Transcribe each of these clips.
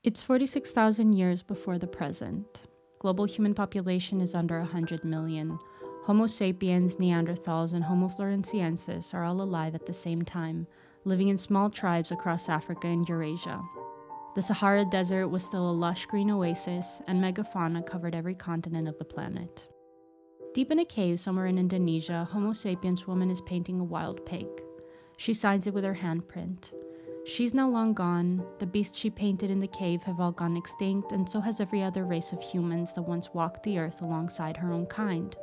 It's 46,000 years before the present. Global human population is under 100 million. Homo sapiens, Neanderthals, and Homo floresiensis are all alive at the same time, living in small tribes across Africa and Eurasia. The Sahara Desert was still a lush green oasis, and megafauna covered every continent of the planet. Deep in a cave somewhere in Indonesia, Homo sapiens woman is painting a wild pig. She signs it with her handprint. She's now long gone, the beasts she painted in the cave have all gone extinct, and so has every other race of humans that once walked the earth alongside her own kind.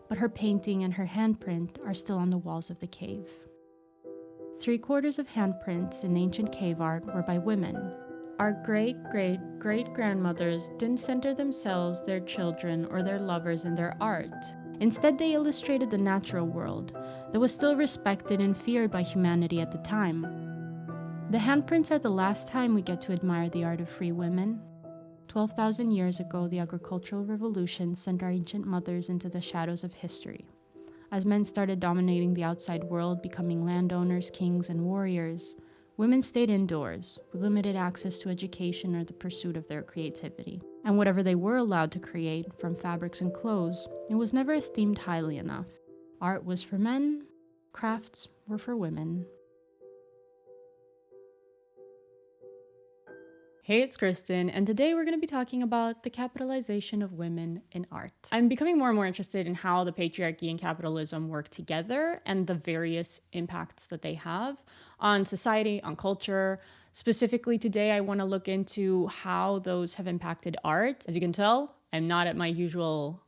But her painting and her handprint are still on the walls of the cave. 3/4 of handprints in ancient cave art were by women. Our great-great-great-grandmothers didn't center themselves, their children, or their lovers in their art. Instead, they illustrated the natural world that was still respected and feared by humanity at the time. The handprints are the last time we get to admire the art of free women. 12,000 years ago, the agricultural revolution sent our ancient mothers into the shadows of history. As men started dominating the outside world, becoming landowners, kings, and warriors, women stayed indoors, with limited access to education or the pursuit of their creativity. And whatever they were allowed to create, from fabrics and clothes, it was never esteemed highly enough. Art was for men, crafts were for women. Hey, it's Kristen, and today we're going to be talking about the capitalization of women in art. I'm becoming more and more interested in how the patriarchy and capitalism work together and the various impacts that they have on society, on culture. Specifically today, I want to look into how those have impacted art. As you can tell, I'm not at my usual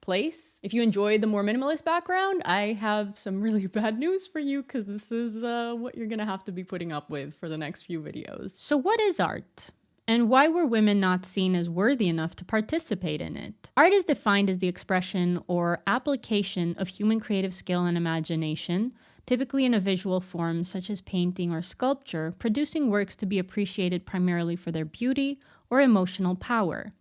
place. If you enjoyed the more minimalist background, I have some really bad news for you because this is what you're gonna have to be putting up with for the next few videos. So what is art? And why were women not seen as worthy enough to participate in it? Art is defined as the expression or application of human creative skill and imagination, typically in a visual form such as painting or sculpture, producing works to be appreciated primarily for their beauty or emotional power.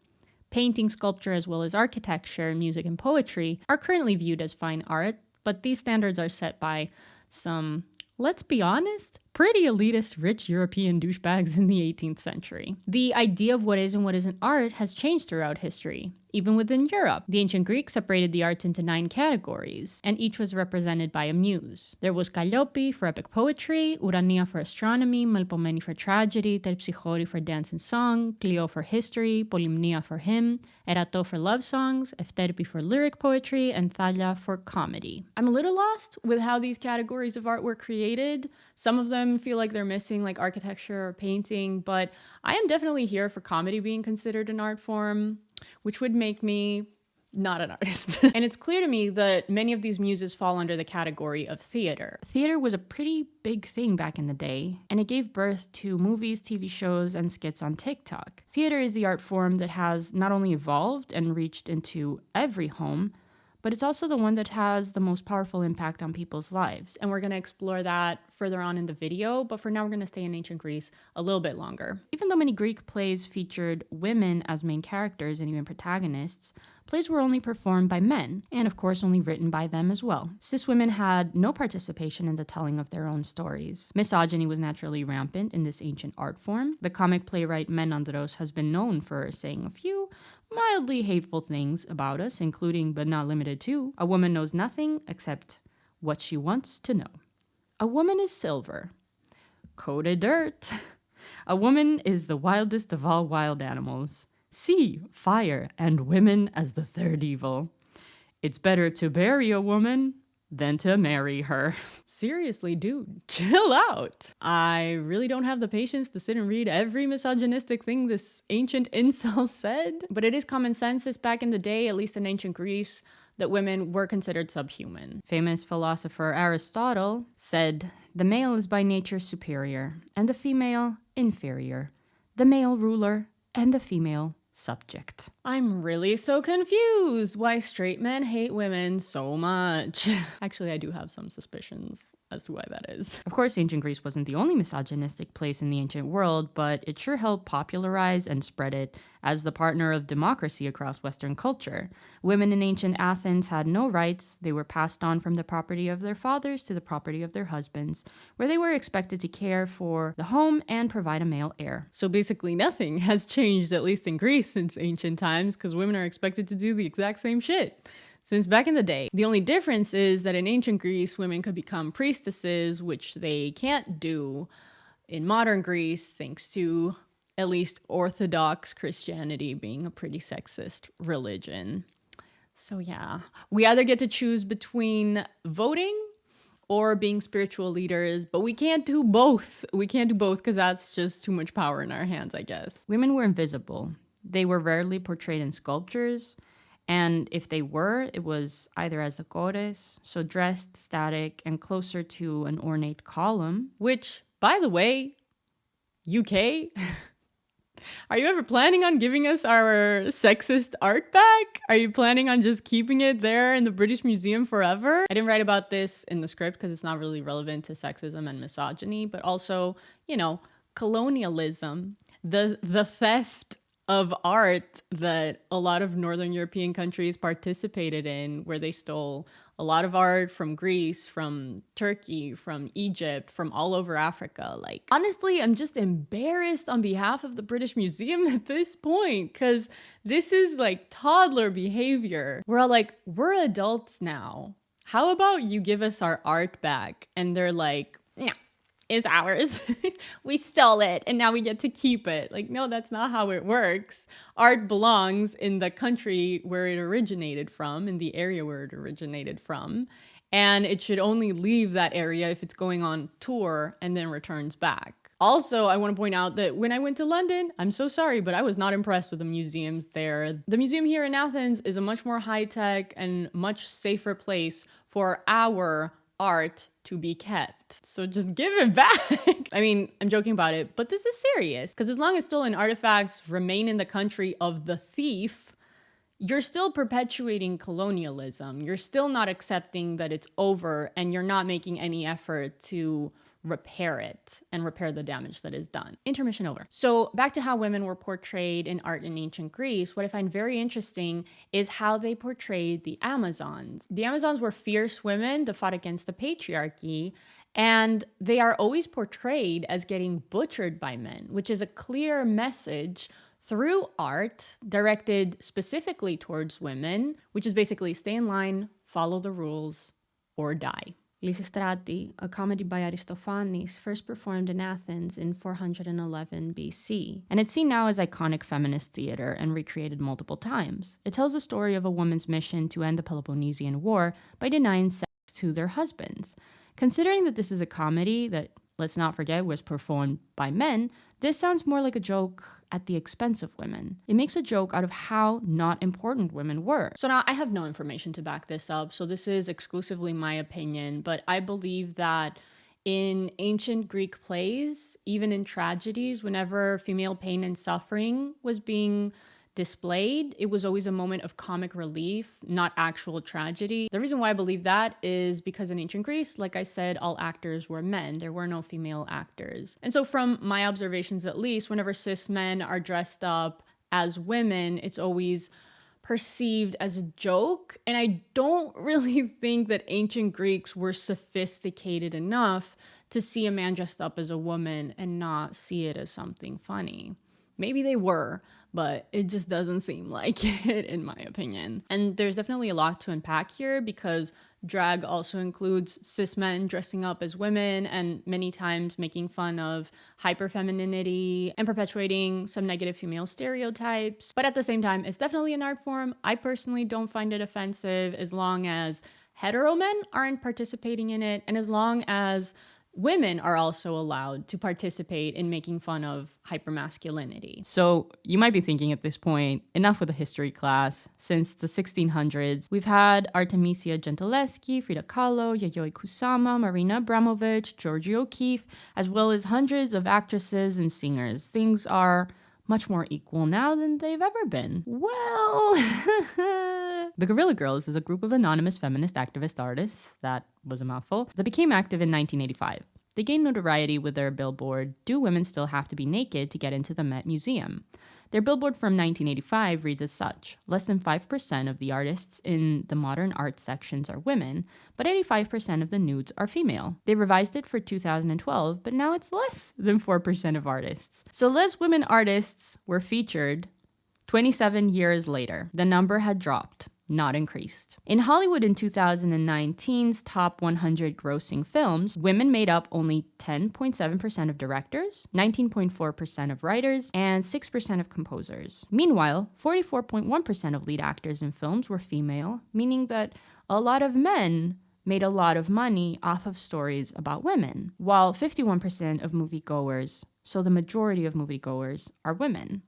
Painting, sculpture, as well as architecture, music, and poetry are currently viewed as fine art, but these standards are set by some, let's be honest, pretty elitist rich European douchebags in the 18th century. The idea of what is and what isn't art has changed throughout history. Even within Europe, the ancient Greeks separated the arts into 9 categories, and each was represented by a muse. There was Calliope for epic poetry, Urania for astronomy, Melpomene for tragedy, Terpsichore for dance and song, Clio for history, Polymnia for hymn, Erato for love songs, Efterpi for lyric poetry, and Thalia for comedy. I'm a little lost with how these categories of art were created. Some of them feel like they're missing, like architecture or painting, but I am definitely here for comedy being considered an art form, which would make me not an artist. And it's clear to me that many of these muses fall under the category of theater. Theater was a pretty big thing back in the day, and it gave birth to movies, TV shows, and skits on TikTok. Theater is the art form that has not only evolved and reached into every home, but it's also the one that has the most powerful impact on people's lives. And we're going to explore that further on in the video, but for now we're going to stay in ancient Greece a little bit longer. Even though many Greek plays featured women as main characters and even protagonists, plays were only performed by men, and of course only written by them as well. Cis women had no participation in the telling of their own stories. Misogyny was naturally rampant in this ancient art form. The comic playwright Menandros has been known for saying a few mildly hateful things about us, including but not limited to, a woman knows nothing except what she wants to know. A woman is silver. Coated dirt. A woman is the wildest of all wild animals. Sea, fire, and women as the third evil. It's better to bury a woman than to marry her. Seriously, dude, chill out. I really don't have the patience to sit and read every misogynistic thing this ancient incel said, but it is common census back in the day, at least in ancient Greece, that women were considered subhuman. Famous philosopher Aristotle said, "The male is by nature superior, and the female inferior. The male ruler, and the female subject." I'm really so confused why straight men hate women so much. Actually, I do have some suspicions as to why that is. Of course, ancient Greece wasn't the only misogynistic place in the ancient world, but it sure helped popularize and spread it as the partner of democracy across Western culture. Women in ancient Athens had no rights. They were passed on from the property of their fathers to the property of their husbands, where they were expected to care for the home and provide a male heir. So basically nothing has changed, at least in Greece, since ancient times, because women are expected to do the exact same shit since back in the day. The only difference is that in ancient Greece, women could become priestesses, which they can't do in modern Greece, thanks to at least Orthodox Christianity being a pretty sexist religion. So yeah, we either get to choose between voting or being spiritual leaders, but we can't do both. We can't do both because that's just too much power in our hands, I guess. Women were invisible. They were rarely portrayed in sculptures. And if they were, it was either as the chores, so dressed, static, and closer to an ornate column. Which, by the way, UK, are you ever planning on giving us our sexist art back? Are you planning on just keeping it there in the British Museum forever? I didn't write about this in the script because it's not really relevant to sexism and misogyny, but also, colonialism, the theft of art that a lot of Northern European countries participated in, where they stole a lot of art from Greece, from Turkey, from Egypt, from all over Africa. Like, honestly, I'm just embarrassed on behalf of the British Museum at this point, because this is like toddler behavior. We're all like, we're adults now. How about you give us our art back? And they're like, no. It's ours. We stole it and now we get to keep it. Like, no, that's not how it works. Art belongs in the country where it originated from, in the area where it originated from. And it should only leave that area if it's going on tour and then returns back. Also, I want to point out that when I went to London, I'm so sorry, but I was not impressed with the museums there. The museum here in Athens is a much more high-tech and much safer place for our art to be kept. So just give it back. I mean, I'm joking about it, but this is serious, because as long as stolen artifacts remain in the country of the thief, you're still perpetuating colonialism. You're still not accepting that it's over, and you're not making any effort to repair it and repair the damage that is done. Intermission over. So back to how women were portrayed in art in ancient Greece, what I find very interesting is how they portrayed the Amazons. The Amazons were fierce women that fought against the patriarchy, and they are always portrayed as getting butchered by men, which is a clear message through art directed specifically towards women, which is basically stay in line, follow the rules, or die. Lysistrati, a comedy by Aristophanes, first performed in Athens in 411 BC, and it's seen now as iconic feminist theater and recreated multiple times. It tells the story of a woman's mission to end the Peloponnesian War by denying sex to their husbands. Considering that this is a comedy that, let's not forget, was performed by men, this sounds more like a joke at the expense of women. It makes a joke out of how not important women were. So now I have no information to back this up, so this is exclusively my opinion, but I believe that in ancient Greek plays, even in tragedies, whenever female pain and suffering was being displayed, it was always a moment of comic relief, not actual tragedy. The reason why I believe that is because in ancient Greece, like I said, all actors were men. There were no female actors. And so from my observations at least, whenever cis men are dressed up as women, it's always perceived as a joke. And I don't really think that ancient Greeks were sophisticated enough to see a man dressed up as a woman and not see it as something funny. Maybe they were, but it just doesn't seem like it, in my opinion. And there's definitely a lot to unpack here, because drag also includes cis men dressing up as women and many times making fun of hyperfemininity and perpetuating some negative female stereotypes. But at the same time, it's definitely an art form. I personally don't find it offensive as long as hetero men aren't participating in it, and as long as women are also allowed to participate in making fun of hypermasculinity. So you might be thinking at this point, enough with a history class. Since the 1600s, we've had Artemisia Gentileschi, Frida Kahlo, Yayoi Kusama, Marina Abramovich, Georgie O'Keeffe, as well as hundreds of actresses and singers. Things are much more equal now than they've ever been. Well, the Guerrilla Girls is a group of anonymous feminist activist artists, that was a mouthful, that became active in 1985. They gained notoriety with their billboard, "Do Women Still Have to Be Naked to Get Into the Met Museum?" Their billboard from 1985 reads as such: less than 5% of the artists in the modern art sections are women, but 85% of the nudes are female. They revised it for 2012, but now it's less than 4% of artists. So less women artists were featured 27 years later. The number had dropped, not increased. In Hollywood in 2019's top 100 grossing films, women made up only 10.7% of directors, 19.4% of writers, and 6% of composers. Meanwhile, 44.1% of lead actors in films were female, meaning that a lot of men made a lot of money off of stories about women, while 51% of moviegoers, so the majority of moviegoers, are women.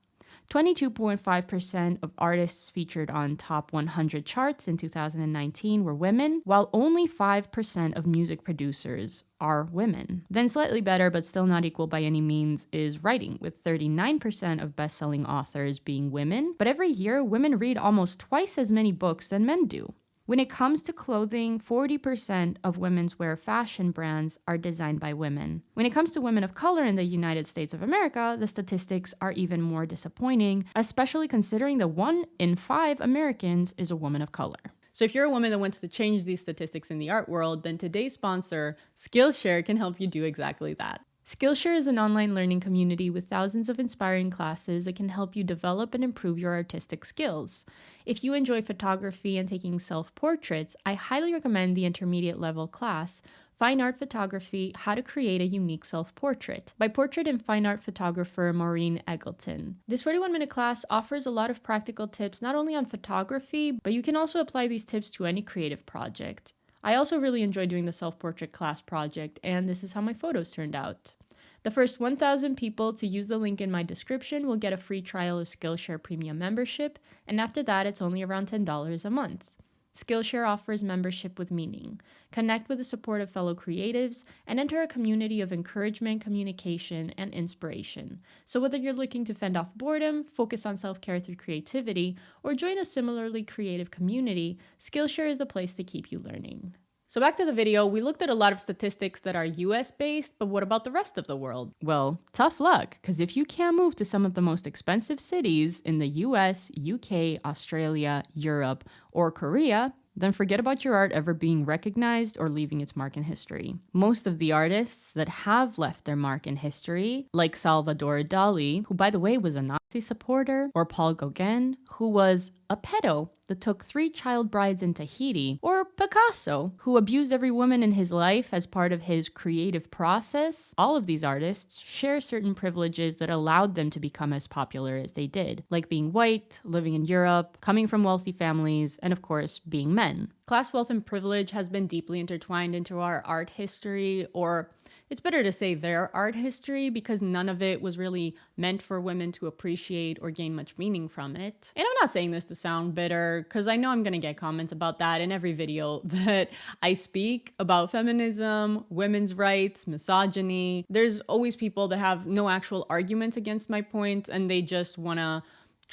22.5% of artists featured on top 100 charts in 2019 were women, while only 5% of music producers are women. Then slightly better, but still not equal by any means, is writing, with 39% of best-selling authors being women. But every year, women read almost twice as many books than men do. When it comes to clothing, 40% of women's wear fashion brands are designed by women. When it comes to women of color in the United States of America, the statistics are even more disappointing, especially considering that 1 in 5 Americans is a woman of color. So if you're a woman that wants to change these statistics in the art world, then today's sponsor, Skillshare, can help you do exactly that. Skillshare is an online learning community with thousands of inspiring classes that can help you develop and improve your artistic skills. If you enjoy photography and taking self-portraits, I highly recommend the intermediate level class, Fine Art Photography: How to Create a Unique Self-Portrait, by portrait and fine art photographer Maureen Eggleton. This 41-minute class offers a lot of practical tips not only on photography, but you can also apply these tips to any creative project. I also really enjoy doing the self-portrait class project, and this is how my photos turned out. The first 1,000 people to use the link in my description will get a free trial of Skillshare Premium membership, and after that, it's only around $10 a month. Skillshare offers membership with meaning. Connect with the support of fellow creatives and enter a community of encouragement, communication, and inspiration. So whether you're looking to fend off boredom, focus on self-care through creativity, or join a similarly creative community, Skillshare is the place to keep you learning. So back to the video, we looked at a lot of statistics that are US-based, but what about the rest of the world? Well, tough luck, because if you can't move to some of the most expensive cities in the US, UK, Australia, Europe, or Korea, then forget about your art ever being recognized or leaving its mark in history. Most of the artists that have left their mark in history, like Salvador Dali, who by the way was a Nazi supporter, or Paul Gauguin, who was a pedo that took 3 child brides in Tahiti, or Picasso, who abused every woman in his life as part of his creative process, all of these artists share certain privileges that allowed them to become as popular as they did, like being white, living in Europe, coming from wealthy families, and of course, being men. Class, wealth, and privilege has been deeply intertwined into our art history, or it's better to say their art history, because none of it was really meant for women to appreciate or gain much meaning from it. And I'm not saying this to sound bitter, because I know I'm gonna get comments about that in every video that I speak about feminism, women's rights, misogyny. There's always people that have no actual arguments against my point, and they just wanna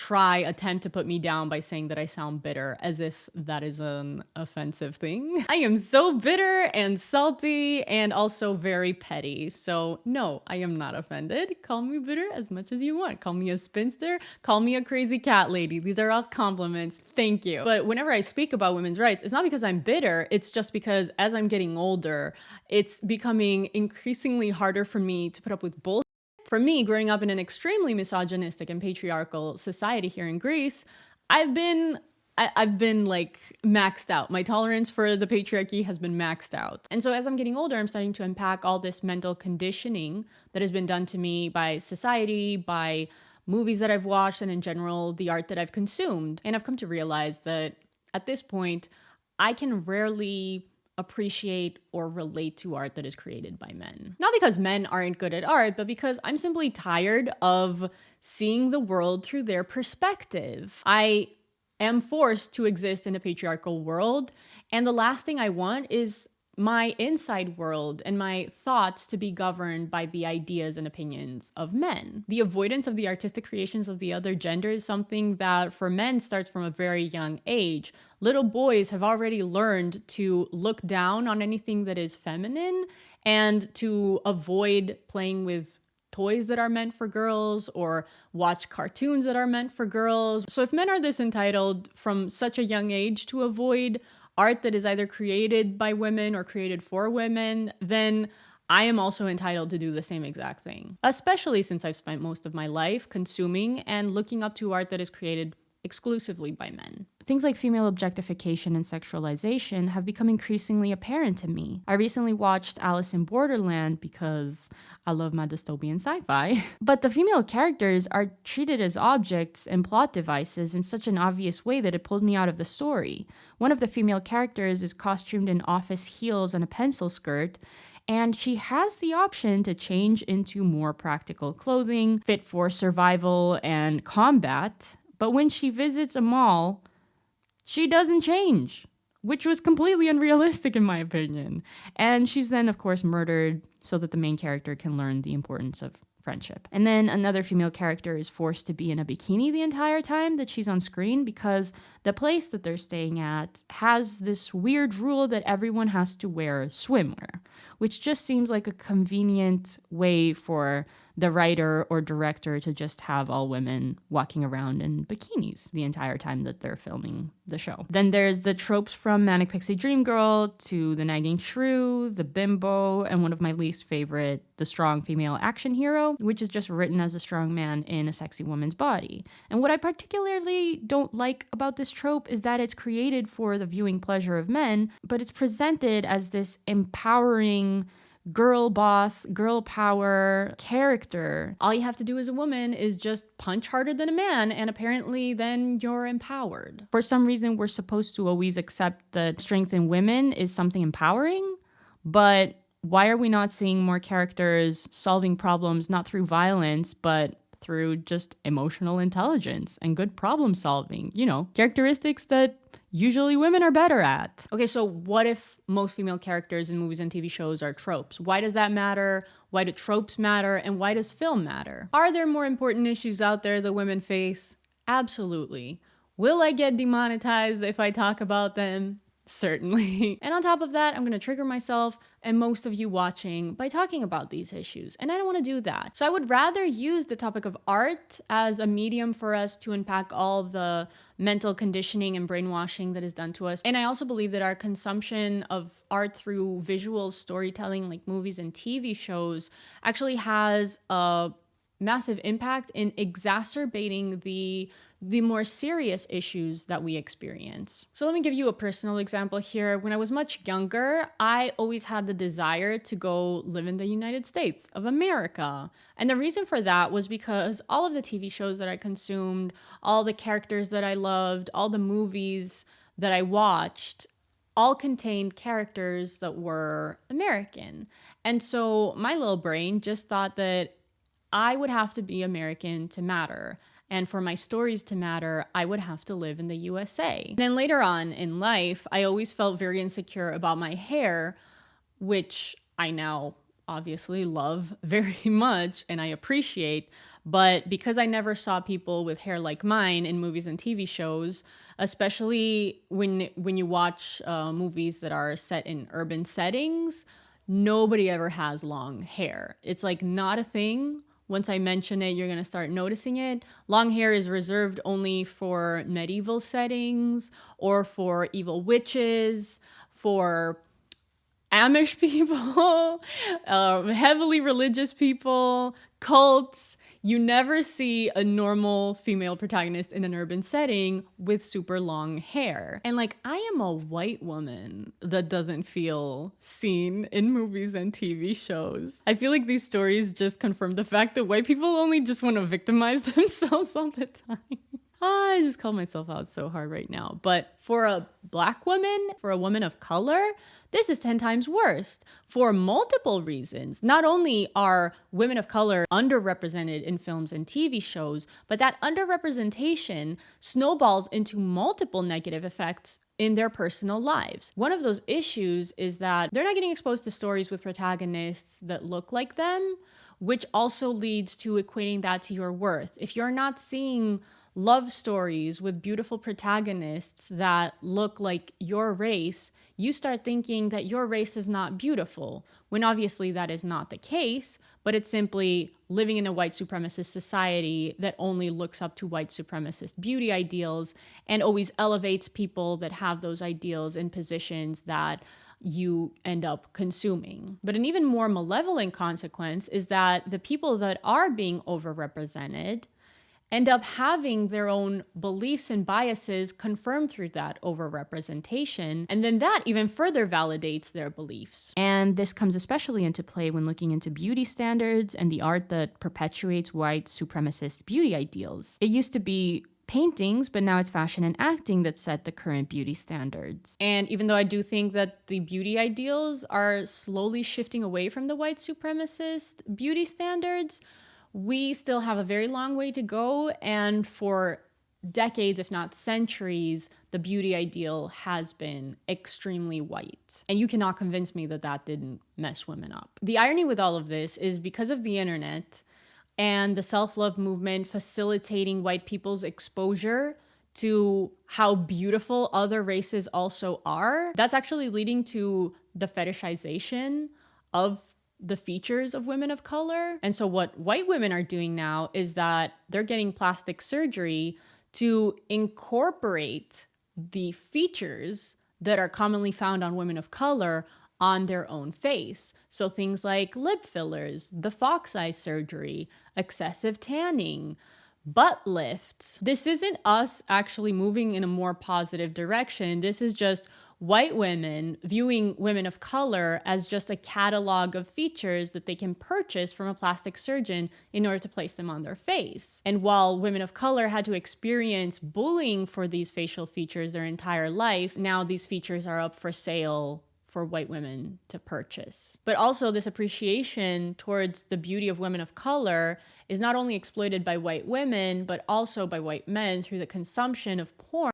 attempt to put me down by saying that I sound bitter, as if that is an offensive thing. I am so bitter and salty and also very petty. So no, I am not offended. Call me bitter as much as you want. Call me a spinster. Call me a crazy cat lady. These are all compliments. Thank you. But whenever I speak about women's rights, it's not because I'm bitter. It's just because as I'm getting older, it's becoming increasingly harder for me to put up with bullshit. For me, growing up in an extremely misogynistic and patriarchal society here in Greece, I've been like maxed out. My tolerance for the patriarchy has been maxed out. And so as I'm getting older, I'm starting to unpack all this mental conditioning that has been done to me by society, by movies that I've watched, and in general, the art that I've consumed. And I've come to realize that at this point, I can rarely appreciate or relate to art that is created by men. Not because men aren't good at art, but because I'm simply tired of seeing the world through their perspective. I am forced to exist in a patriarchal world, and the last thing I want is my inside world and my thoughts to be governed by the ideas and opinions of men. The avoidance of the artistic creations of the other gender is something that for men starts from a very young age. Little boys have already learned to look down on anything that is feminine and to avoid playing with toys that are meant for girls or watch cartoons that are meant for girls. So if men are this entitled from such a young age to avoid art that is either created by women or created for women, then I am also entitled to do the same exact thing. Especially since I've spent most of my life consuming and looking up to art that is created exclusively by men. Things like female objectification and sexualization have become increasingly apparent to me. I recently watched Alice in Borderland because I love my dystopian sci-fi. But the female characters are treated as objects and plot devices in such an obvious way that it pulled me out of the story. One of the female characters is costumed in office heels and a pencil skirt, and she has the option to change into more practical clothing, fit for survival and combat. But when she visits a mall, she doesn't change, which was completely unrealistic in my opinion. And she's then, of course, murdered so that the main character can learn the importance of friendship. And then another female character is forced to be in a bikini the entire time that she's on screen because the place that they're staying at has this weird rule that everyone has to wear swimwear, which just seems like a convenient way for the writer or director to just have all women walking around in bikinis the entire time that they're filming the show. Then there's the tropes from Manic Pixie Dream Girl to the nagging shrew, the bimbo, and one of my least favorite, the strong female action hero, which is just written as a strong man in a sexy woman's body. And what I particularly don't like about this trope is that it's created for the viewing pleasure of men, but it's presented as this empowering girl boss, girl power character. All you have to do as a woman is just punch harder than a man, and apparently then you're empowered. For some reason, we're supposed to always accept that strength in women is something empowering, but why are we not seeing more characters solving problems not through violence, but through just emotional intelligence and good problem solving? You know, characteristics that usually women are better at. Okay, so what if most female characters in movies and TV shows are tropes? Why does that matter? Why do tropes matter? And why does film matter? Are there more important issues out there that women face? Absolutely. Will I get demonetized if I talk about them? Certainly. And on top of that, I'm going to trigger myself and most of you watching by talking about these issues. And I don't want to do that. So I would rather use the topic of art as a medium for us to unpack all the mental conditioning and brainwashing that is done to us. And I also believe that our consumption of art through visual storytelling, like movies and TV shows, actually has a massive impact in exacerbating the more serious issues that we experience. So let me give you a personal example here. When I was much younger, I always had the desire to go live in the United States of America. And the reason for that was because all of the TV shows that I consumed, all the characters that I loved, all the movies that I watched, all contained characters that were American. And so my little brain just thought that I would have to be American to matter. And for my stories to matter, I would have to live in the USA. Then later on in life, I always felt very insecure about my hair, which I now obviously love very much and I appreciate. But because I never saw people with hair like mine in movies and TV shows, especially when you watch movies that are set in urban settings, nobody ever has long hair. It's like not a thing. Once I mention it, you're going to start noticing it. Long hair is reserved only for medieval settings or for evil witches, for Amish people, heavily religious people, cults. You never see a normal female protagonist in an urban setting with super long hair. And like, I am a white woman that doesn't feel seen in movies and TV shows. I feel like these stories just confirm the fact that white people only just want to victimize themselves all the time. I just call myself out so hard right now. But for a Black woman, for a woman of color, this is 10 times worse for multiple reasons. Not only are women of color underrepresented in films and TV shows, but that underrepresentation snowballs into multiple negative effects in their personal lives. One of those issues is that they're not getting exposed to stories with protagonists that look like them, which also leads to equating that to your worth. If you're not seeing love stories with beautiful protagonists that look like your race, you start thinking that your race is not beautiful, when obviously that is not the case, but it's simply living in a white supremacist society that only looks up to white supremacist beauty ideals and always elevates people that have those ideals in positions that you end up consuming. But an even more malevolent consequence is that the people that are being overrepresented end up having their own beliefs and biases confirmed through that overrepresentation. And then that even further validates their beliefs. And this comes especially into play when looking into beauty standards and the art that perpetuates white supremacist beauty ideals. It used to be paintings, but now it's fashion and acting that set the current beauty standards. And even though I do think that the beauty ideals are slowly shifting away from the white supremacist beauty standards, we still have a very long way to go, and for decades, if not centuries, the beauty ideal has been extremely white. And you cannot convince me that that didn't mess women up. The irony with all of this is because of the internet and the self-love movement facilitating white people's exposure to how beautiful other races also are, that's actually leading to the fetishization of the features of women of color. And so what white women are doing now is that they're getting plastic surgery to incorporate the features that are commonly found on women of color on their own face. So things like lip fillers, the fox eye surgery, excessive tanning, butt lifts. This isn't us actually moving in a more positive direction. This is just white women viewing women of color as just a catalog of features that they can purchase from a plastic surgeon in order to place them on their face. And while women of color had to experience bullying for these facial features their entire life, now these features are up for sale for white women to purchase. But also this appreciation towards the beauty of women of color is not only exploited by white women, but also by white men through the consumption of porn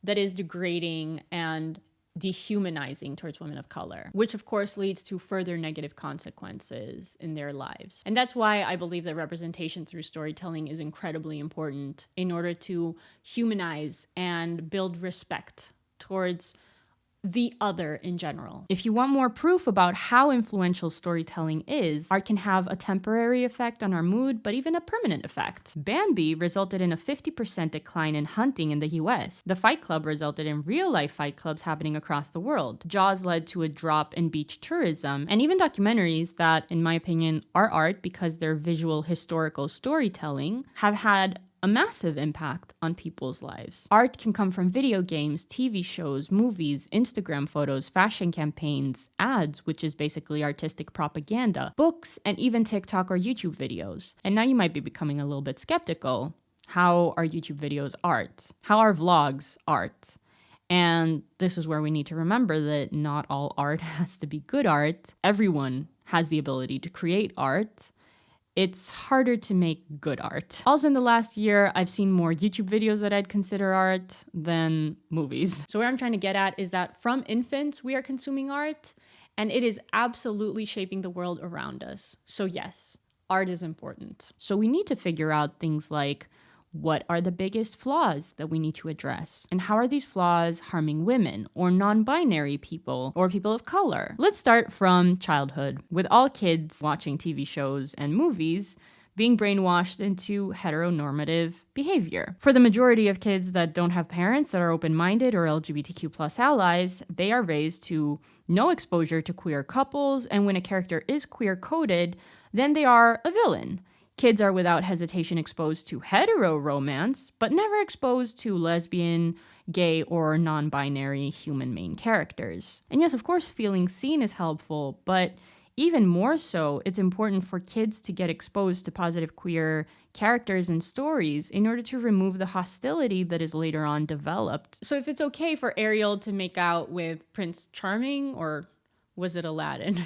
that is degrading and dehumanizing towards women of color, which of course leads to further negative consequences in their lives. And that's why I believe that representation through storytelling is incredibly important in order to humanize and build respect towards the other in general. If you want more proof about how influential storytelling is, art can have a temporary effect on our mood, but even a permanent effect. Bambi resulted in a 50% decline in hunting in the US. The Fight Club resulted in real-life fight clubs happening across the world. Jaws led to a drop in beach tourism, and even documentaries that, in my opinion, are art because they're visual historical storytelling, have had a massive impact on people's lives. Art can come from video games, TV shows, movies, Instagram photos, fashion campaigns, ads, which is basically artistic propaganda, books, and even TikTok or YouTube videos. And now you might be becoming a little bit skeptical. How are YouTube videos art? How are vlogs art? And this is where we need to remember that not all art has to be good art. Everyone has the ability to create art. It's harder to make good art. Also in the last year, I've seen more YouTube videos that I'd consider art than movies. So where I'm trying to get at is that from infants, we are consuming art, and it is absolutely shaping the world around us. So yes, art is important. So we need to figure out things like, what are the biggest flaws that we need to address? And how are these flaws harming women or non-binary people or people of color? Let's start from childhood, with all kids watching TV shows and movies being brainwashed into heteronormative behavior. For the majority of kids that don't have parents that are open-minded or LGBTQ+ allies, they are raised to no exposure to queer couples, and when a character is queer-coded, then they are a villain. Kids are without hesitation exposed to hetero romance, but never exposed to lesbian, gay, or non-binary human main characters. And yes, of course, feeling seen is helpful, but even more so, it's important for kids to get exposed to positive queer characters and stories in order to remove the hostility that is later on developed. So if it's okay for Ariel to make out with Prince Charming, or was it Aladdin?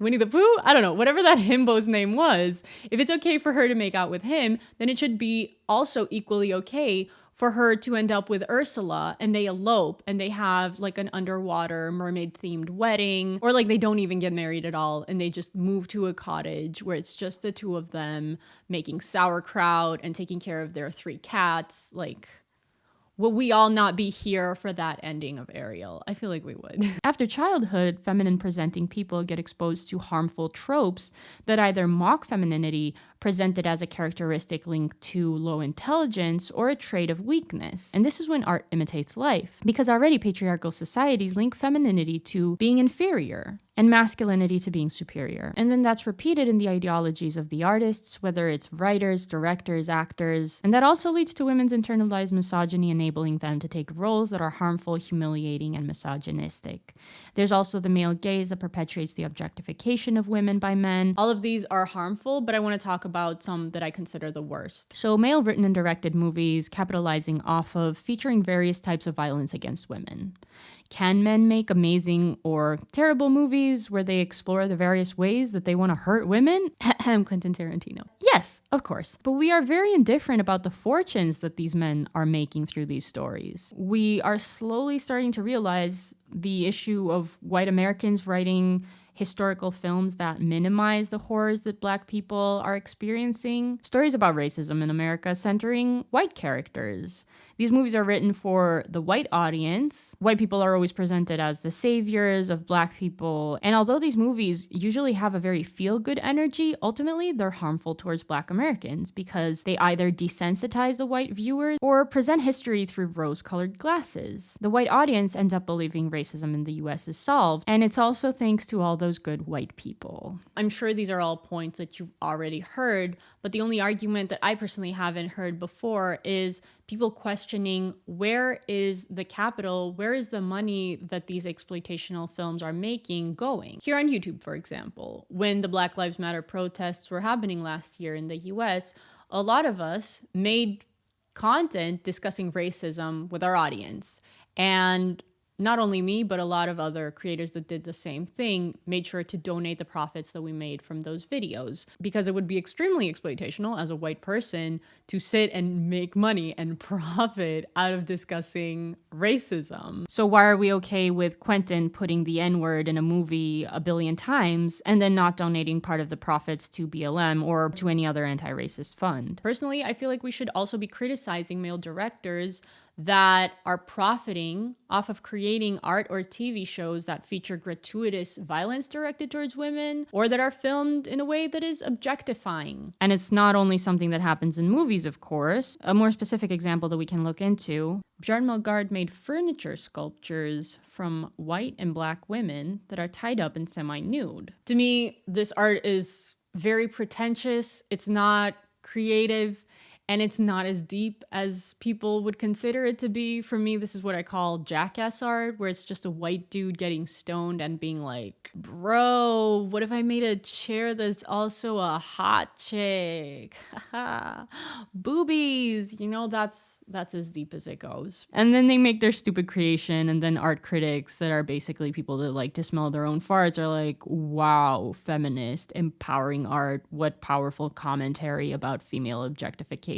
Winnie the Pooh? I don't know. Whatever that himbo's name was, if it's okay for her to make out with him, then it should be also equally okay for her to end up with Ursula and they elope and they have like an underwater mermaid themed wedding, or like they don't even get married at all and they just move to a cottage where it's just the two of them making sauerkraut and taking care of their 3 cats. Like, will we all not be here for that ending of Ariel? I feel like we would. After childhood, feminine presenting people get exposed to harmful tropes that either mock femininity, presented as a characteristic linked to low intelligence, or a trait of weakness. And this is when art imitates life, because already patriarchal societies link femininity to being inferior and masculinity to being superior. And then that's repeated in the ideologies of the artists, whether it's writers, directors, actors. And that also leads to women's internalized misogyny, enabling them to take roles that are harmful, humiliating, and misogynistic. There's also the male gaze that perpetuates the objectification of women by men. All of these are harmful, but I want to talk about some that I consider the worst. So male written and directed movies capitalizing off of featuring various types of violence against women. Can men make amazing or terrible movies where they explore the various ways that they want to hurt women? Quentin Tarantino. Yes, of course. But we are very indifferent about the fortunes that these men are making through these stories. We are slowly starting to realize the issue of white Americans writing historical films that minimize the horrors that Black people are experiencing. Stories about racism in America centering white characters. These movies are written for the white audience. White people are always presented as the saviors of Black people. And although these movies usually have a very feel-good energy, ultimately they're harmful towards Black Americans because they either desensitize the white viewer or present history through rose-colored glasses. The white audience ends up believing racism in the US is solved, and it's also thanks to all those good white people. I'm sure these are all points that you've already heard, but the only argument that I personally haven't heard before is people questioning, where is the capital, where is the money that these exploitational films are making going? Here on YouTube, for example, when the Black Lives Matter protests were happening last year in the US, a lot of us made content discussing racism with our audience. And not only me, but a lot of other creators that did the same thing made sure to donate the profits that we made from those videos, because it would be extremely exploitational as a white person to sit and make money and profit out of discussing racism. So why are we okay with Quentin putting the N-word in a movie a billion times and then not donating part of the profits to BLM or to any other anti-racist fund? Personally, I feel like we should also be criticizing male directors that are profiting off of creating art or TV shows that feature gratuitous violence directed towards women, or that are filmed in a way that is objectifying. And it's not only something that happens in movies, of course. A more specific example that we can look into, Bjorn Milgard made furniture sculptures from white and Black women that are tied up and semi-nude. To me, this art is very pretentious. It's not creative. And it's not as deep as people would consider it to be. For me, this is what I call jackass art, where it's just a white dude getting stoned and being like, bro, what if I made a chair that's also a hot chick? Boobies, you know, that's as deep as it goes. And then they make their stupid creation, and then art critics that are basically people that like to smell their own farts are like, wow, feminist, empowering art, what powerful commentary about female objectification.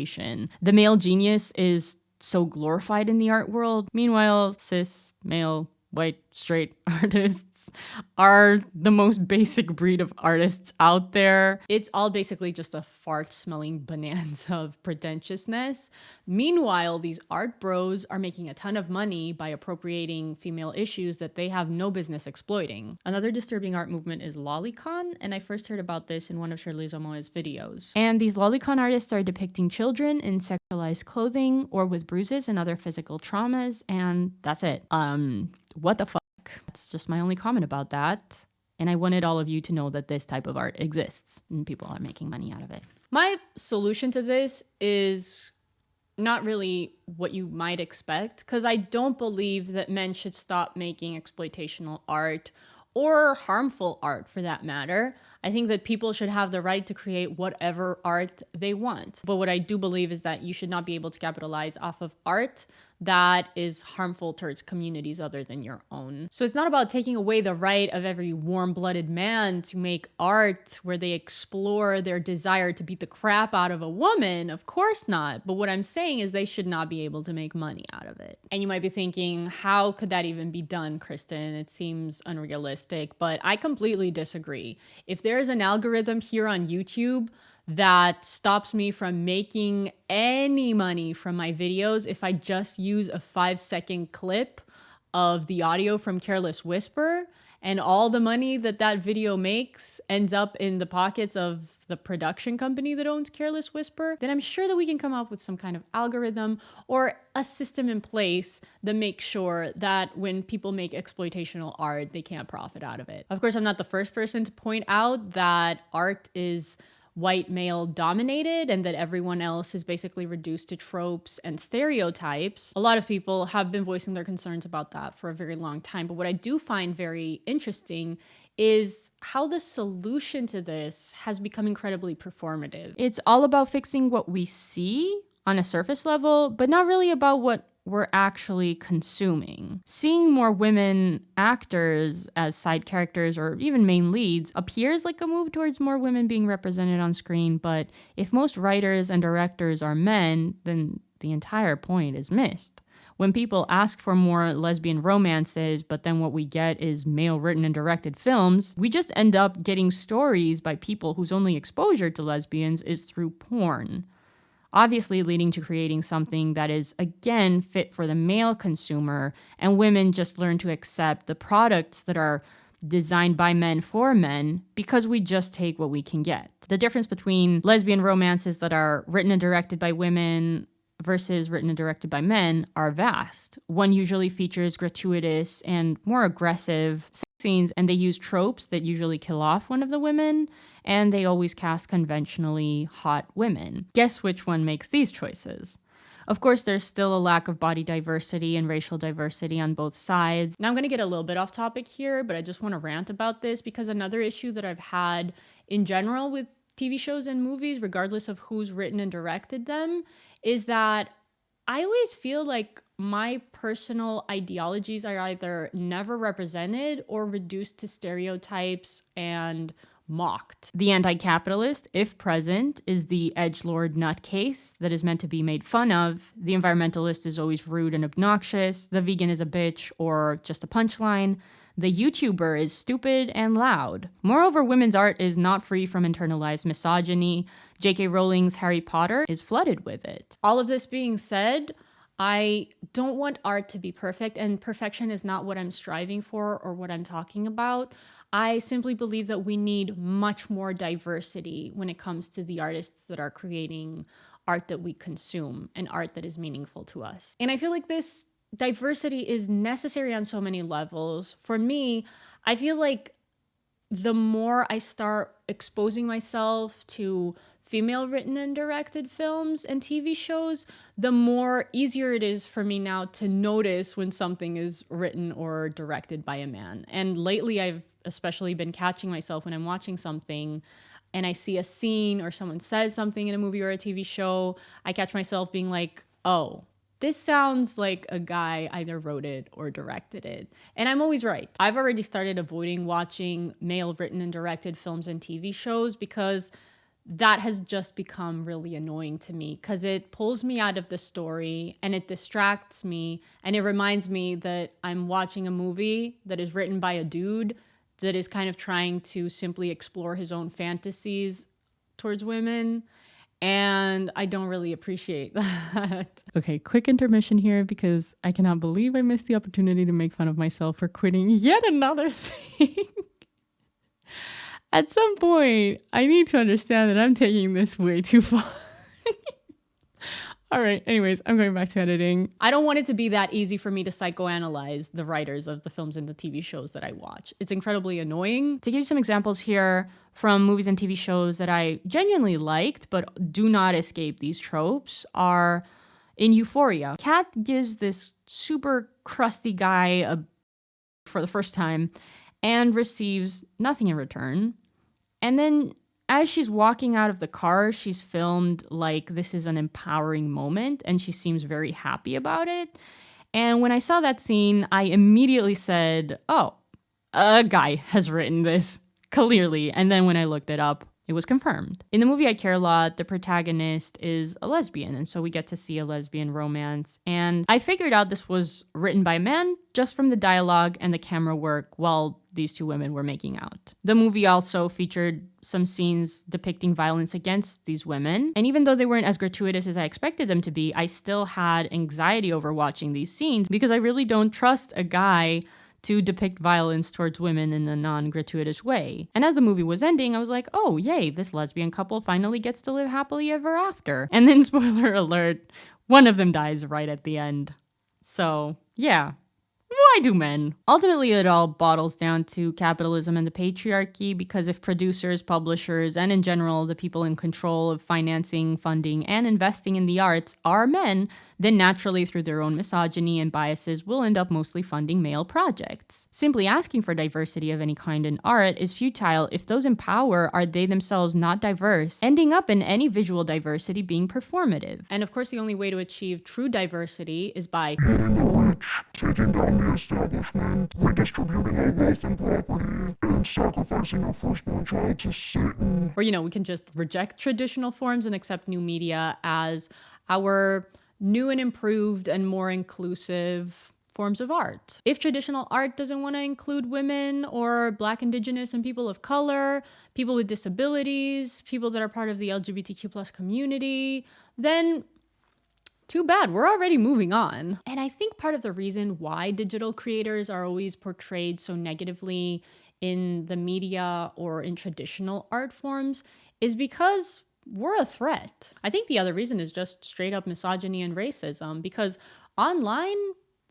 The male genius is so glorified in the art world. Meanwhile, cis, male, white, straight artists are the most basic breed of artists out there. It's all basically just a fart-smelling bonanza of pretentiousness. Meanwhile, these art bros are making a ton of money by appropriating female issues that they have no business exploiting. Another disturbing art movement is lolicon, and I first heard about this in one of Shirley Zamoa's videos. And these lolicon artists are depicting children in sexualized clothing or with bruises and other physical traumas, and that's it. What the fuck? That's just my only comment about that. And I wanted all of you to know that this type of art exists and people are making money out of it. My solution to this is not really what you might expect, because I don't believe that men should stop making exploitational art or harmful art for that matter. I think that people should have the right to create whatever art they want. But what I do believe is that you should not be able to capitalize off of art that is harmful towards communities other than your own. So it's not about taking away the right of every warm-blooded man to make art where they explore their desire to beat the crap out of a woman. Of course not. But what I'm saying is they should not be able to make money out of it. And you might be thinking, how could that even be done, Kristen? It seems unrealistic, but I completely disagree. If there's an algorithm here on YouTube that stops me from making any money from my videos if I just use a 5-second clip of the audio from Careless Whisper, and all the money that that video makes ends up in the pockets of the production company that owns Careless Whisper, then I'm sure that we can come up with some kind of algorithm or a system in place that makes sure that when people make exploitational art, they can't profit out of it. Of course, I'm not the first person to point out that art is white male dominated and that everyone else is basically reduced to tropes and stereotypes. A lot of people have been voicing their concerns about that for a very long time. But what I do find very interesting is how the solution to this has become incredibly performative. It's all about fixing what we see on a surface level, but not really about what we're actually consuming. Seeing more women actors as side characters or even main leads appears like a move towards more women being represented on screen, but if most writers and directors are men, then the entire point is missed. When people ask for more lesbian romances, but then what we get is male written and directed films, we just end up getting stories by people whose only exposure to lesbians is through porn. Obviously leading to creating something that is, again, fit for the male consumer, and women just learn to accept the products that are designed by men for men because we just take what we can get. The difference between lesbian romances that are written and directed by women versus written and directed by men are vast. One usually features gratuitous and more aggressive scenes, and they use tropes that usually kill off one of the women, and they always cast conventionally hot women. Guess which one makes these choices? Of course, there's still a lack of body diversity and racial diversity on both sides. Now I'm going to get a little bit off topic here, but I just want to rant about this because another issue that I've had in general with TV shows and movies, regardless of who's written and directed them, is that I always feel like my personal ideologies are either never represented or reduced to stereotypes and mocked. The anti-capitalist, if present, is the edgelord nutcase that is meant to be made fun of. The environmentalist is always rude and obnoxious. The vegan is a bitch or just a punchline. The YouTuber is stupid and loud. Moreover, women's art is not free from internalized misogyny. J.K. Rowling's Harry Potter is flooded with it. All of this being said, I don't want art to be perfect, and perfection is not what I'm striving for or what I'm talking about. I simply believe that we need much more diversity when it comes to the artists that are creating art that we consume and art that is meaningful to us. And I feel like this diversity is necessary on so many levels. For me, I feel like the more I start exposing myself to female written and directed films and TV shows, the more easier it is for me now to notice when something is written or directed by a man. And lately I've especially been catching myself when I'm watching something and I see a scene or someone says something in a movie or a TV show, I catch myself being like, oh, this sounds like a guy either wrote it or directed it. And I'm always right. I've already started avoiding watching male written and directed films and TV shows because that has just become really annoying to me because it pulls me out of the story and it distracts me and it reminds me that I'm watching a movie that is written by a dude that is kind of trying to simply explore his own fantasies towards women. And I don't really appreciate that. Okay, quick intermission here because I cannot believe I missed the opportunity to make fun of myself for quitting yet another thing. At some point, I need to understand that I'm taking this way too far. All right, anyways, I'm going back to editing. I don't want it to be that easy for me to psychoanalyze the writers of the films and the TV shows that I watch. It's incredibly annoying. To give you some examples here from movies and TV shows that I genuinely liked but do not escape these tropes are in Euphoria. Kat gives this super crusty guy for the first time, and receives nothing in return. And then as she's walking out of the car, she's filmed like this is an empowering moment, and she seems very happy about it. And when I saw that scene, I immediately said, oh, a guy has written this, clearly. And then when I looked it up, it was confirmed. In the movie I Care a Lot, the protagonist is a lesbian, and so we get to see a lesbian romance. And I figured out this was written by men just from the dialogue and the camera work while these two women were making out. The movie also featured some scenes depicting violence against these women, and even though they weren't as gratuitous as I expected them to be, I still had anxiety over watching these scenes because I really don't trust a guy to depict violence towards women in a non-gratuitous way. And as the movie was ending, I was like, oh, yay, this lesbian couple finally gets to live happily ever after. And then, spoiler alert, one of them dies right at the end. So, yeah. Why do men? Ultimately, it all bottles down to capitalism and the patriarchy, because if producers, publishers, and in general, the people in control of financing, funding, and investing in the arts are men, then naturally, through their own misogyny and biases, will end up mostly funding male projects. Simply asking for diversity of any kind in art is futile if those in power are they themselves not diverse, ending up in any visual diversity being performative. And of course, the only way to achieve true diversity is by getting the rich, taking down the establishment, redistributing our wealth and property, and sacrificing our firstborn child to Satan. Or, we can just reject traditional forms and accept new media as our new and improved and more inclusive forms of art. If traditional art doesn't want to include women or Black, Indigenous, and people of color, people with disabilities, people that are part of the LGBTQ+ community, then too bad, we're already moving on. And I think part of the reason why digital creators are always portrayed so negatively in the media or in traditional art forms is because we're a threat. I think the other reason is just straight up misogyny and racism, because online,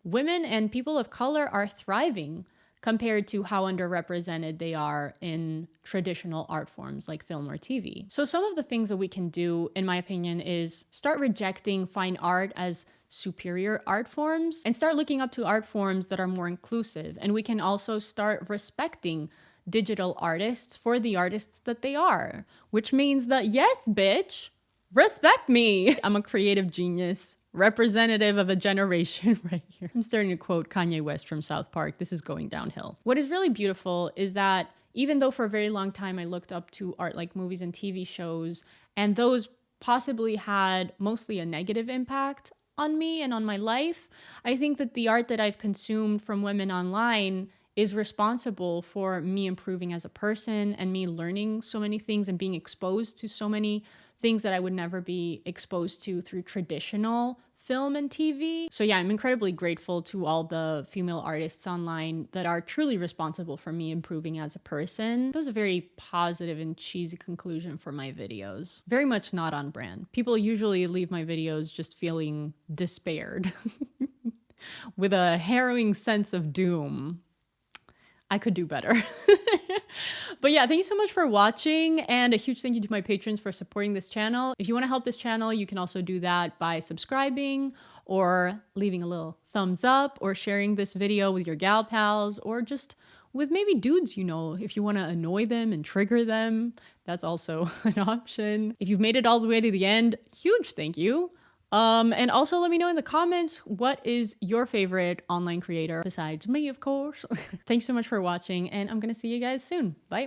women and people of color are thriving compared to how underrepresented they are in traditional art forms like film or TV. So some of the things that we can do, in my opinion, is start rejecting fine art as superior art forms and start looking up to art forms that are more inclusive. And we can also start respecting digital artists for the artists that they are, which means that, yes, bitch, respect me. I'm a creative genius, representative of a generation right here. I'm starting to quote Kanye West from South Park. This is going downhill. What is really beautiful is that even though for a very long time I looked up to art like movies and TV shows, and those possibly had mostly a negative impact on me and on my life, I think that the art that I've consumed from women online is responsible for me improving as a person and me learning so many things and being exposed to so many things that I would never be exposed to through traditional film and TV. So yeah, I'm incredibly grateful to all the female artists online that are truly responsible for me improving as a person. That was a very positive and cheesy conclusion for my videos. Very much not on brand. People usually leave my videos just feeling despaired with a harrowing sense of doom. I could do better. But yeah, thank you so much for watching, and a huge thank you to my patrons for supporting this channel. If you want to help this channel, you can also do that by subscribing or leaving a little thumbs up or sharing this video with your gal pals or just with maybe dudes you know. If you want to annoy them and trigger them, that's also an option. If you've made it all the way to the end, huge thank you. And also let me know in the comments, what is your favorite online creator besides me, of course. Thanks so much for watching, and I'm gonna see you guys soon. Bye.